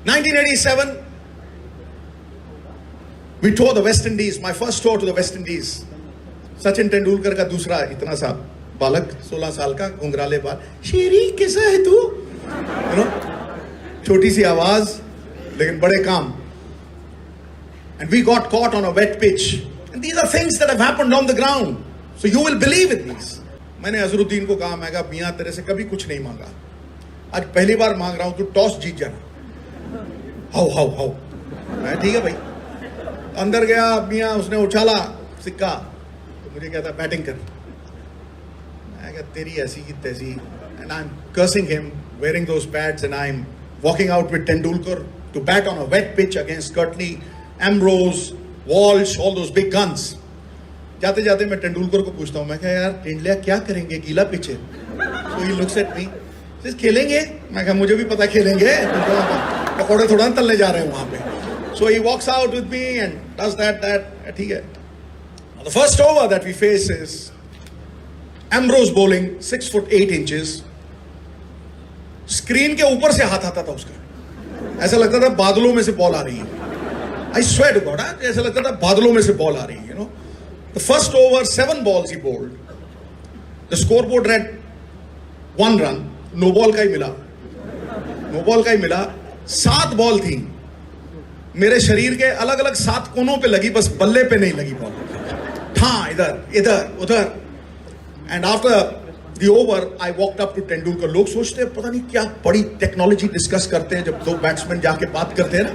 1987, we toured the West Indies, my first tour to the West Indies. Sachin Tendulkar का दूसरा इतना सा बालक 16 साल का घुंघराले बाल, शेरी कैसा है तू, यू नो, छोटी सी आवाज लेकिन बड़े काम. And we got caught on a wet pitch. And these are things that have happened on the ground. So you will believe in these. मैंने अजरुद्दीन को कहा, मैं कहा मियां तेरे से कभी कुछ नहीं मांगा, आज पहली बार मांग रहा हूं, तू टॉस जीत जाना. How how how. मैं ठीक है भाई. अंदर गया मियां, उसने उछाला सिक्का, तो मुझे कहता बैटिंग कर. मैं कहा तेरी ऐसी की तैसी. And I'm cursing him, wearing those pads, and I'm walking out with Tendulkar to bat on a wet pitch against Curtly, Ambrose, Walsh, all those big guns. जाते जाते मैं तेंदुलकर को पूछता हूँ, मैं कहा यार टेंडलिया क्या करेंगे, गीला पिच है. So he looks at me, says खेलेंगे. मैं कहा मुझे भी पता खेलेंगे, पकौड़े थोड़ा तलने जा रहे हैं वहां पे. So he walks out with me and does that. ठीक है. The first over that we face is Ambrose bowling 6'8". Screen के ऊपर से हाथ आता था उसका, ऐसा लगता था बादलों में से बॉल आ रही है. I swear to God, ऐसा लगता था बादलों में से बॉल आ रही है. You know, the first over 7 balls he bowled. The scoreboard read 1 run. No ball का ही मिला, नो बॉल का ही मिला. 7 बॉल थी, मेरे शरीर के अलग अलग 7 कोनों पे लगी, बस बल्ले पे नहीं लगी बॉल. हाँ, इधर इधर उधर. And after the over, I walked up to Tendulkar. लोग सोचते हैं पता नहीं क्या बड़ी टेक्नोलॉजी डिस्कस करते हैं जब 2 बैट्समैन जाके बात करते हैं ना.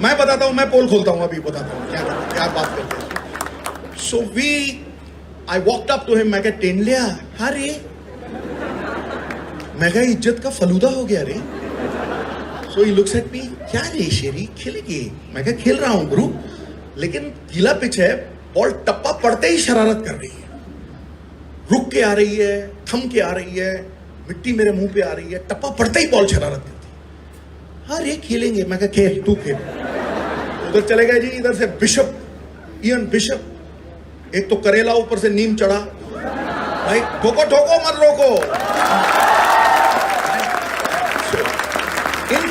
मैं बताता हूँ, मैं पोल खोलता हूँ, अभी बताता हूँ क्या बात करते हैं. So I walked up to him. मैं कहा टेंडलिया, अरे मैं कहा इज्जत का फलूदा हो गया रे. So he looks at me, क्या रे शेरी खेलेगी. मैं कहा खेल रहा हूँ गुरु, लेकिन गीला पिच है, बॉल टप्पा पड़ते ही शरारत कर रही है, रुक के आ रही है, थम के आ रही है, मिट्टी मेरे मुंह पे आ रही है, टप्पा पड़ते ही बॉल शरारत करती है. अरे खेलेंगे. मैं कहा खेल, तू खेल. उधर चले गए जी, इधर से बिशप, इयन बिशप. एक तो करेला ऊपर से नीम चढ़ा. भाई ठोको ठोको मत रोको. In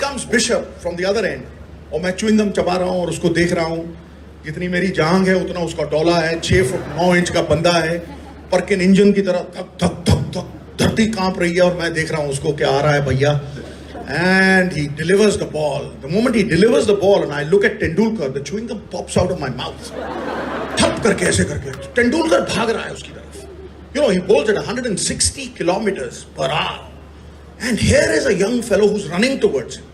comes bishop from the other and. और मैं च्युइंगम चबा रहा हूं और उसको देख रहा हूं. जितनी मेरी जांग है उतना उसका डोला है. 6 फुट 9 इंच का बंदा है, परकिन इंजन की तरह धक धक धक धक, धरती कांप रही है. और मैं देख रहा हूं उसको क्या आ रहा है भैया. And he delivers the ball. The moment he delivers the ball and I look at Tendulkar, the chewing gum pops out of my mouth. थप करके ऐसे करके Tendulkar भाग रहा है उसकी तरफ. You know, he bowls at 160 kilometers per hour. And here is a young fellow who's running towards him.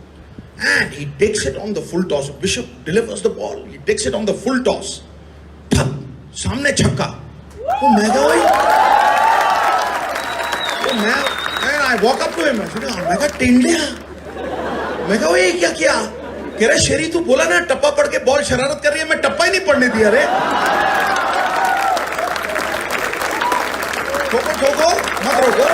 And he takes it on the full toss. Bishop delivers the ball. He takes it on the full toss. थप, सामने छक्का. वो मैं I walk up to him. मैं कहा टेंडलिया, मैं कहा ये क्या किया. कह रहा शेरी तू बोला ना टप्पा पड़ के बॉल शरारत कर रही है, मैं टप्पा ही नहीं पड़ने दिया रे. ठोको ठोको मत रोको.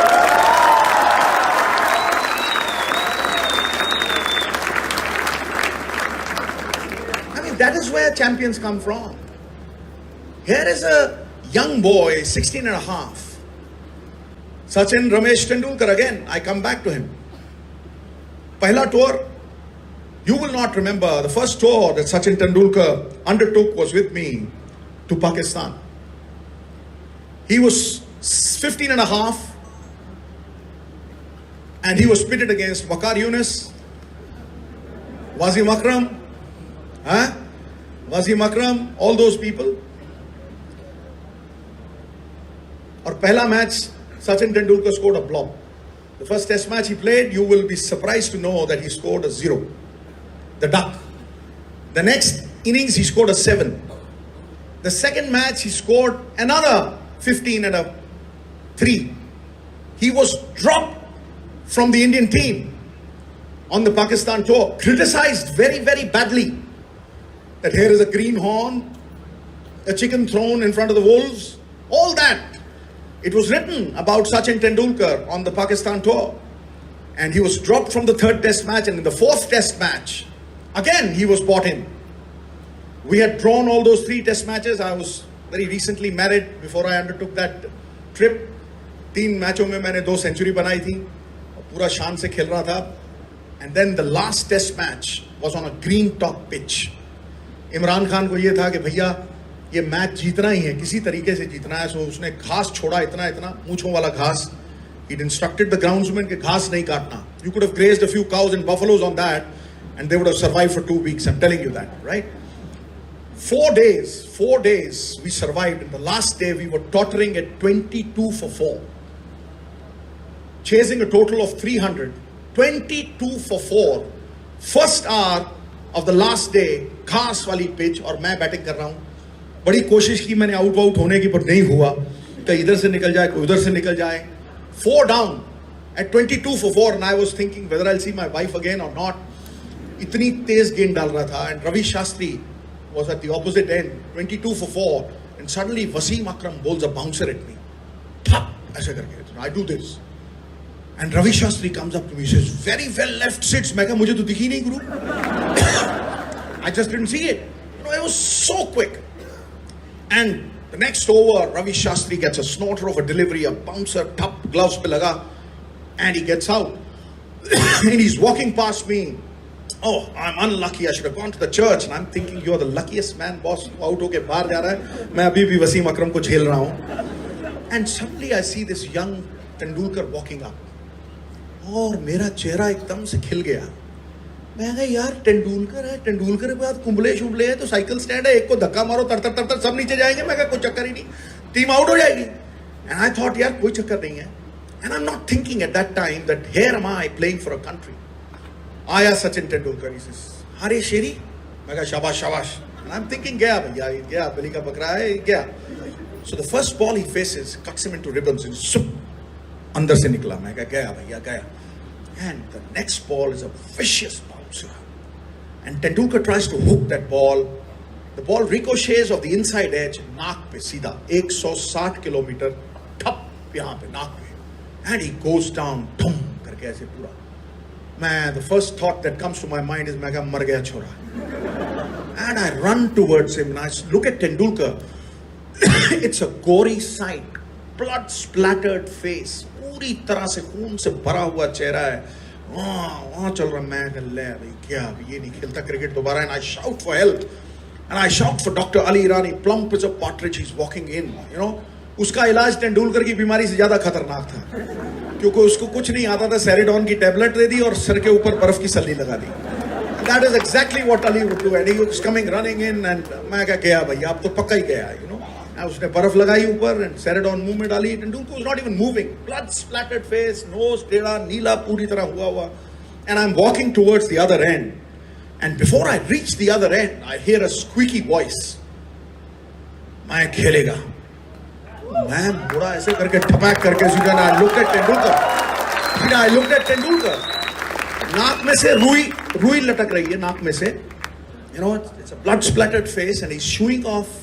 I mean, that is where champions come from. Here is a young boy, 16 and a half. Sachin Ramesh Tendulkar again. I come back to him. Pehla tour, you will not remember. The first tour that Sachin Tendulkar undertook was with me to Pakistan. He was 15 and a half and he was pitted against Waqar Younis, Wasim Akram, Wasim Akram, all those people. Or pehla match, Sachin Tendulkar scored a blob. The first test match he played, you will be surprised to know that he scored a 0. The duck. The next innings he scored a 7. The second match he scored another 15 and a 3. He was dropped from the Indian team on the Pakistan tour. Criticized very, very badly. That here is a greenhorn, a chicken thrown in front of the wolves. All that. It was written about Sachin Tendulkar on the Pakistan tour. And he was dropped from the 3rd test match, and in the 4th test match, again he was brought in. We had drawn all those 3 test matches. I was very recently married before I undertook that trip. 3 मैचों में मैंने 2 century बनाई थी. पूरा शान से खेल रहा था. And then the last test match was on a green top pitch. Imran Khan को ये था कि भैया ये मैच जीतना ही है, किसी तरीके से जीतना है. सो उसने घास छोड़ा, इतना इतना मूंछों वाला घास. He'd instructed the groundsman कि घास नहीं काटना. You could have grazed a few cows and buffaloes on that and they would have survived for 2 weeks. I'm telling you that, right? 4 days we survived. And the last day we were tottering at 22 for 4. Chasing a total of 300. 22 for 4. First hour of the last day, घास वाली pitch और मैं batting कर रहा हूँ. बड़ी कोशिश की मैंने आउट होने की, पर नहीं हुआ. कहीं इधर से निकल जाए, कोई उधर से निकल जाए. 4 down at 22 for 4 and I was thinking whether I'll see my wife again or not. इतनी तेज गेंद डाल रहा था and Ravi Shastri was at the opposite end, 22 for 4 and suddenly Wasim Akram bowls a bouncer at me. Thap! ऐसे करके. I do this. And Ravi Shastri comes up to me, says, very well left sits. मैं कहा मुझे तो दिखी नहीं गुरु. I just didn't see it. It was so quick. And the next over, Ravi Shastri gets a snorter of a delivery, a bouncer, top gloves pe laga, and he gets out. And he's walking past me. Oh, I'm unlucky. I should have gone to the church. And I'm thinking, you're the luckiest man, boss. Out hoke bahar ja raha hai. Main abhi bhi Wasim Akram ko jhel raha hu. And suddenly I see this young Tendulkar walking up. और मेरा चेहरा एकदम से खिल गया. मैं कहा यार तेंदुलकर है, तेंदुलकर के बाद कुंबले शुबले है तो साइकिल स्टैंड है, एक को धक्का मारो तर तर तर तर सब नीचे जाएंगे. मैं कहा कोई चक्कर ही नहीं, टीम आउट हो जाएगी. एंड आई थॉट यार कोई चक्कर नहीं है. And I am not thinking at that time that here am I playing for a country. आया सचिन तेंदुलकर, ही सेज अरे शेरी. मैं कहा शाबाश शाबाश. एंड आई एम थिंकिंग गया भैया, गया बलि का बकरा है, गया. So the first ball he faces cuts him into ribbons and soup अंदर से निकला. मैं कहा गया भैया गया. And the next ball is a vicious bouncer. And Tendulkar tries to hook that ball. The ball ricochets of the inside edge, नाक पे सीधा 160 किलोमीटर ठप यहाँ पे नाक पे. And he goes down, धूम करके ऐसे पूरा. Man, the first thought that comes to my mind is मैं कहा मर गया छोरा. And I run towards him and I look at Tendulkar. It's a gory sight. Blood splattered face. पूरी तरह से खून से भरा हुआ चेहरा है. वहां चल रहा. मैं ले भाई क्या ये नहीं खेलता क्रिकेट दोबारा. And I shout for help and I shout for doctor Ali Irani. Plump is a partridge, he is walking in. उसका इलाज तेंदुलकर की बीमारी से ज्यादा खतरनाक था क्योंकि उसको कुछ नहीं आता था. सेरिडॉन की टेबलेट दे दी और सर के ऊपर बर्फ की सल्ली लगा दी. That is exactly what Ali would do. And he was coming running in and मैं क्या गया भैया अब तो पक्का ही गया. उसने बर्फ लगाई ऊपर एंड सेरेडॉन मुंह में डाली. Tendulkar was not even moving. Blood splattered face, nose टेढ़ा नीला पूरी तरह हुआ. And I'm walking towards the other end. And before I reach the other end, I hear a squeaky voice. मैं खेलेगा. मैं मुड़ा ऐसे करके ठपाक करके सीधा. I looked at Tendulkar. नाक में से रुई लटक रही है नाक में से. It's a blood splattered face and he's shooing off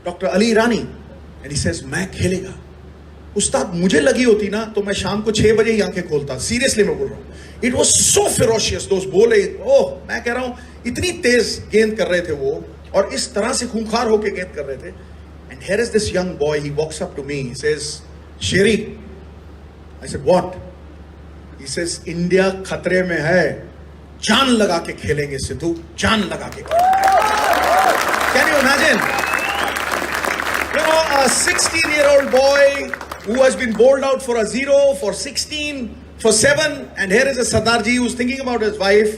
doctor Ali Irani. And he says मैं खेलेगा. उस्ताद मुझे लगी होती ना तो मैं शाम को 6 बजे ही आंखें खोलता. सीरियसली मैं बोल रहा हूँ. It was so ferocious. दोस्त बोले ओह मैं कह रहा हूँ इतनी तेज गेंद कर रहे थे वो और इस तरह से खूंखार होकर गेंद कर रहे थे. And here is this young boy. He walks up to me. He says Sherry. I said what. He says India खतरे में है. जान लगा के खेलेंगे सिद्धू, जान लगा के. Can you imagine? A 16-year-old boy who has been bowled out for a 0, for 16, for 7, and here is a Sardarji who's thinking about his wife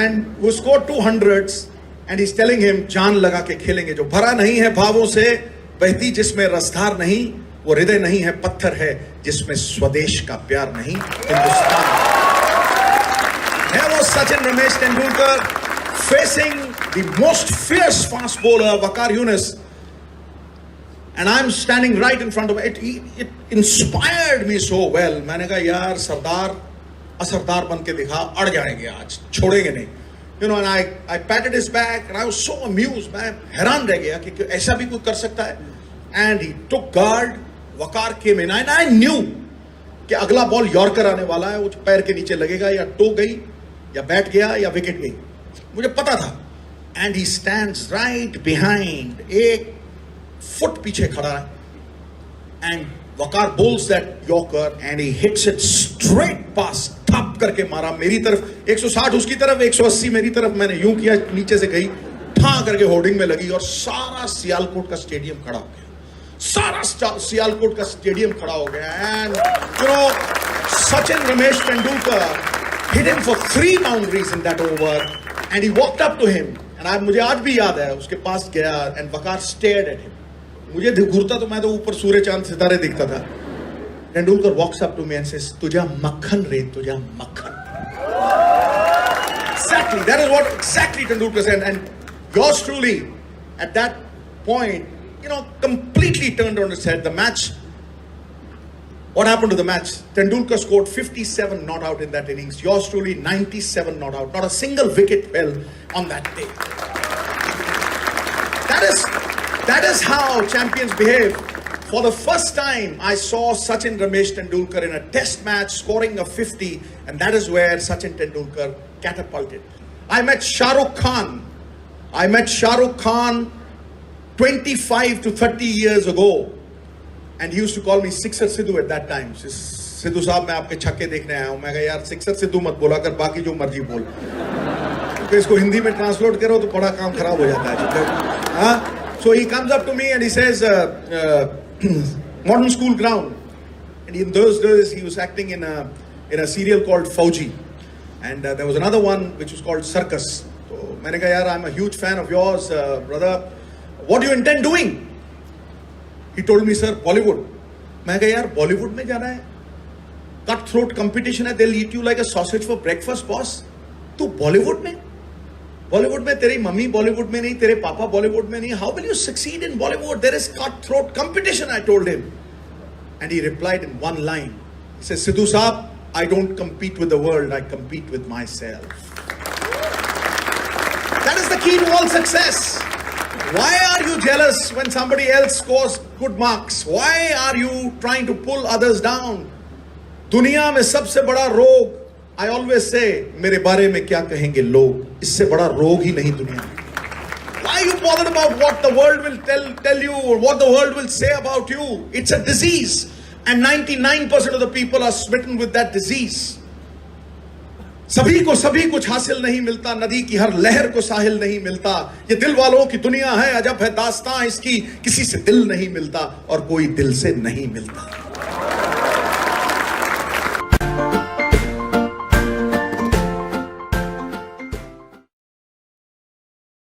and who scored 200s and he's telling him जान लगा के खेलेंगे. जो भरा नहीं है भावों से, बहती जिसमें रसधार नहीं, वो हृदय नहीं है पत्थर है जिसमें स्वदेश का प्यार नहीं, Hindustan. Here was Sachin Ramesh Tendulkar facing the most fierce fast bowler Waqar Younis. And I'm standing right in front of it. It inspired me so well. मैंने कहा यार सरदार असरदार बन के दिखा, अड़ जाएंगे आज, छोड़ेंगे नहीं. And I patted his back and I was so amused. मैं हैरान रह गया कि ऐसा भी कोई कर सकता है. And he took guard. Waqar came in and I knew कि अगला बॉल यॉर्कर आने वाला है. वो पैर के नीचे लगेगा या टो गई या बैठ गया या विकेट गई. मुझे पता था. And he stands right behind. एक फुट पीछे खड़ा है. And Waqar bowls that Yorker and he hits it straight past, थप करके मारा मेरी तरफ, 160 उसकी तरफ, 180 मेरी तरफ. मैंने यूं किया, नीचे से गई, ठा करके होर्डिंग में लगी और सारा सियालकोट का स्टेडियम खड़ा हो गया. सारा सियालकोट का स्टेडियम खड़ा हो गया. And you know, Sachin Ramesh Tendulkar hit him for 3 boundaries in that over, and he walked up to him. And मुझे आज भी याद है, उसके पास गया and Waqar stared at him. मुझे घूरता तो मैं तो ऊपर सूर्य चांद सितारे दिखता था. Tendulkar walks up to me and says, "तुझा मक्खन रे, तुझा मक्खन." Exactly, that is what exactly Tendulkar said. And yours truly, at that point, you know, completely turned on its head. The match. What happened to the match? Tendulkar scored 57 not out in that innings. Yours truly 97 not out. Not a single wicket fell on that day. That is how champions behave. For the first time, I saw Sachin Ramesh Tendulkar in a test match scoring a 50, and that is where Sachin Tendulkar catapulted. I met Shah Rukh Khan 25 to 30 years ago, and he used to call me Sixer Sidhu at that time. Sidhu साहब मैं आपके छक्के देखने आया हूँ. मैं कहा यार सिक्सर सिद्धू मत बोला कर, बाकी जो मर्जी बोल, क्योंकि इसको हिंदी में ट्रांसलेट करो तो बड़ा काम खराब हो जाता है. हाँ. So he comes up to me and he says, Modern School Ground. And in those days he was acting in a serial called Fauji, and there was another one which was called Circus. So मैंने कहा यार, I'm a huge fan of yours, brother. What do you intend doing? He told me, sir, Bollywood. मैं कहा यार Bollywood में जाना है? Cut throat competition है, they'll eat you like a sausage for breakfast, boss. तू Bollywood में? बॉलीवुड में तेरी मम्मी बॉलीवुड में नहीं, तेरे पापा बॉलीवुड में नहीं. How will you succeed in Bollywood? There is cut throat competition, I told him. And he replied in one line. He said, Sidhu sahab, I don't compete with the world, I compete with myself. That is the key to all success. Why are you jealous when somebody else scores good marks? Why are you trying to pull others down? दुनिया में सबसे बड़ा रोग, I always say, मेरे बारे में क्या कहेंगे लोग, इससे बड़ा रोग ही नहीं दुनिया में. Why are you bothered about what the world will tell you or what the world will say about you? It's a disease, and 99% of the people are smitten with that disease. सभी को सभी कुछ हासिल नहीं मिलता, नदी की हर लहर को साहिल नहीं मिलता. ये दिल वालों की दुनिया है, अजब है दास्तां इसकी, किसी से दिल नहीं मिलता और कोई दिल से नहीं मिलता.